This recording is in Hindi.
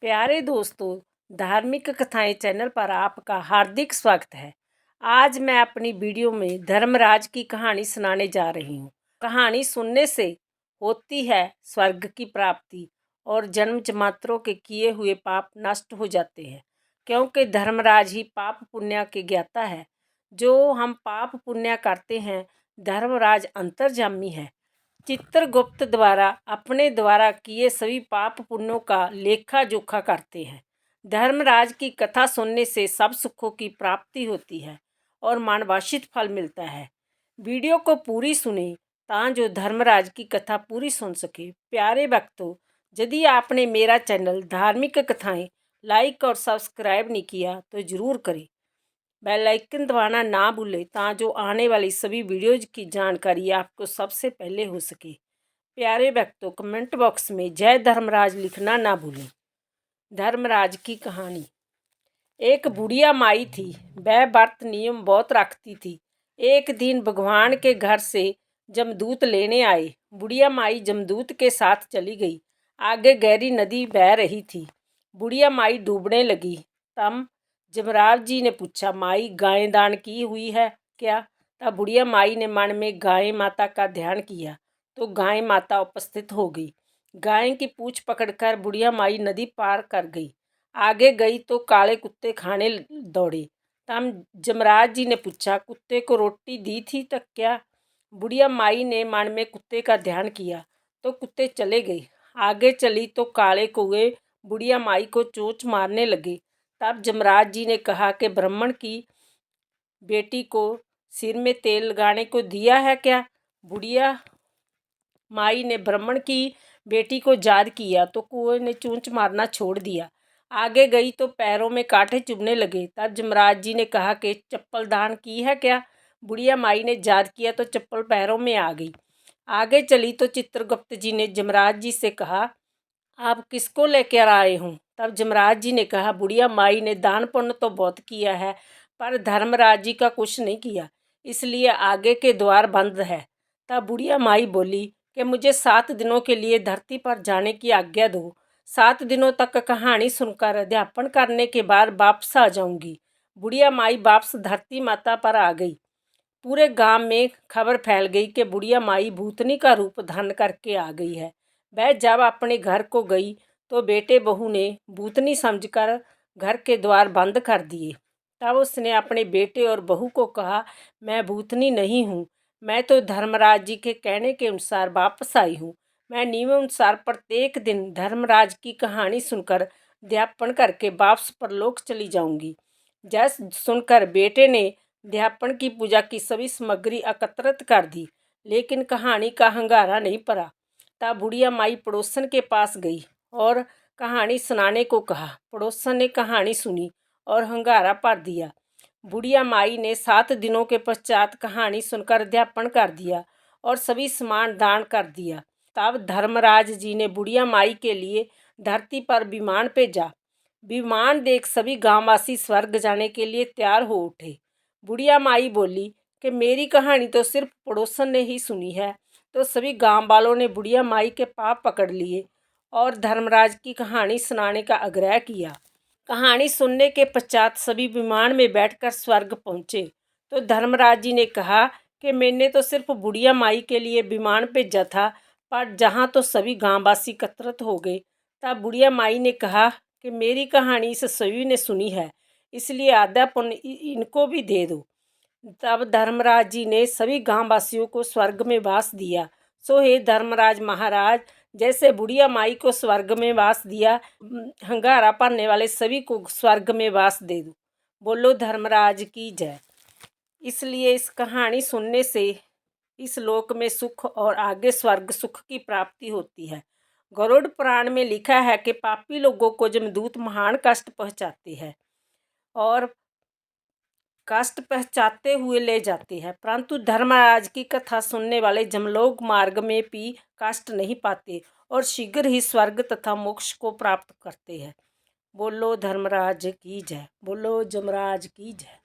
प्यारे दोस्तों, धार्मिक कथाएं चैनल पर आपका हार्दिक स्वागत है। आज मैं अपनी वीडियो में धर्मराज की कहानी सुनाने जा रही हूँ। कहानी सुनने से होती है स्वर्ग की प्राप्ति और जन्म जन्मांतरों के किए हुए पाप नष्ट हो जाते हैं, क्योंकि धर्मराज ही पाप पुण्य के ज्ञाता है। जो हम पाप पुण्य करते हैं, धर्मराज अंतर्यामी है। चित्रगुप्त द्वारा अपने द्वारा किए सभी पाप पुण्यों का लेखा जोखा करते हैं। धर्मराज की कथा सुनने से सब सुखों की प्राप्ति होती है और मानवांछित फल मिलता है। वीडियो को पूरी सुने जो धर्मराज की कथा पूरी सुन सके। प्यारे भक्तों, यदि आपने मेरा चैनल धार्मिक कथाएं लाइक और सब्सक्राइब नहीं किया तो ज़रूर करें। बेल आइकन दबाना ना भूलें जो आने वाली सभी वीडियोज की जानकारी आपको सबसे पहले हो सके। प्यारे भक्तों, कमेंट बॉक्स में जय धर्मराज लिखना ना भूलें। धर्मराज की कहानी। एक बुढ़िया माई थी। वह व्रत नियम बहुत रखती थी। एक दिन भगवान के घर से जमदूत लेने आए। बुढ़िया माई जमदूत के साथ चली गई। आगे गहरी नदी बह रही थी। बुढ़िया माई डूबने लगी। तब जमराज जी ने पूछा, माई गाय दान की हुई है क्या? तब बुढ़िया माई ने मन में गाय माता का ध्यान किया तो गाय माता उपस्थित हो गई। गाय की पूंछ पकड़कर बुढ़िया माई नदी पार कर गई। आगे गई तो काले कुत्ते खाने दौड़े। तब जमराज जी ने पूछा, कुत्ते को रोटी दी थी तक क्या? बुढ़िया माई ने मन में कुत्ते का ध्यान किया तो कुत्ते चले गए। आगे चली तो काले कौवे बुढ़िया माई को चोंच मारने लगे। तब जमराज जी ने कहा कि ब्राह्मण की बेटी को सिर में तेल लगाने को दिया है क्या? बुढ़िया माई ने ब्राह्मण की बेटी को याद किया तो कौवे ने चोंच मारना छोड़ दिया। आगे गई तो पैरों में कांटे चुभने लगे। तब जमराज जी ने कहा कि चप्पल दान की है क्या? बुढ़िया माई ने याद किया तो चप्पल पैरों में आ गई। आगे चली तो चित्रगुप्त जी ने जमराज जी से कहा, आप किसको लेकर आए हूँ? तब जमराज जी ने कहा, बुढ़िया माई ने दान पुण्य तो बहुत किया है पर धर्मराज जी का कुछ नहीं किया, इसलिए आगे के द्वार बंद है। तब बुढ़िया माई बोली कि मुझे 7 दिनों के लिए धरती पर जाने की आज्ञा दो। 7 दिनों तक कहानी सुनकर अध्यापन करने के बाद वापस आ जाऊंगी। बुढ़िया माई वापस धरती माता पर आ गई। पूरे गांव में खबर फैल गई कि बुढ़िया माई भूतनी का रूप धारण करके आ गई है। वह जब अपने घर को गई तो बेटे बहू ने भूतनी समझकर घर के द्वार बंद कर दिए। तब उसने अपने बेटे और बहू को कहा, मैं भूतनी नहीं हूँ, मैं तो धर्मराज जी के कहने के अनुसार वापस आई हूँ। मैं नियम अनुसार प्रत्येक दिन धर्मराज की कहानी सुनकर अध्यापन करके वापस परलोक चली जाऊंगी। जैस सुनकर बेटे ने अध्यापन की पूजा की सभी सामग्री एकत्रित कर दी, लेकिन कहानी का हंगारा नहीं पड़ा। तब बुढ़िया माई पड़ोसन के पास गई और कहानी सुनाने को कहा। पड़ोसन ने कहानी सुनी और हंगारा भर दिया। बुढ़िया माई ने 7 दिनों के पश्चात कहानी सुनकर अध्यापन कर दिया और सभी सामान दान कर दिया। तब धर्मराज जी ने बुढ़िया माई के लिए धरती पर विमान भेजा। विमान देख सभी गांववासी स्वर्ग जाने के लिए तैयार हो उठे। बुढ़िया माई बोली कि मेरी कहानी तो सिर्फ पड़ोसन ने ही सुनी है। तो सभी गांव वालों ने बुढ़िया माई के पाँव पकड़ लिए और धर्मराज की कहानी सुनाने का आग्रह किया। कहानी सुनने के पश्चात सभी विमान में बैठकर स्वर्ग पहुँचे। तो धर्मराज जी ने कहा कि मैंने तो सिर्फ बुढ़िया माई के लिए विमान भेजा था, पर जहाँ तो सभी गांववासी एकत्रित हो गए। तब बुढ़िया माई ने कहा कि मेरी कहानी इस सभी ने सुनी है, इसलिए आधा पुण्य इनको भी दे दो। तब धर्मराज जी ने सभी गांववासियों को स्वर्ग में वास दिया। सो हे धर्मराज महाराज, जैसे बुढ़िया माई को स्वर्ग में वास दिया, हंगारा भरने वाले सभी को स्वर्ग में वास दे दो। बोलो धर्मराज की जय। इसलिए इस कहानी सुनने से इस लोक में सुख और आगे स्वर्ग सुख की प्राप्ति होती है। गरुड़ पुराण में लिखा है कि पापी लोगों को जमदूत महान कष्ट पहुंचाते हैं और कष्ट पहुंचाते हुए ले जाते हैं, परंतु धर्मराज की कथा सुनने वाले जमलोक मार्ग में भी कष्ट नहीं पाते और शीघ्र ही स्वर्ग तथा मोक्ष को प्राप्त करते हैं। बोलो धर्मराज की जय। बोलो जमराज की जय।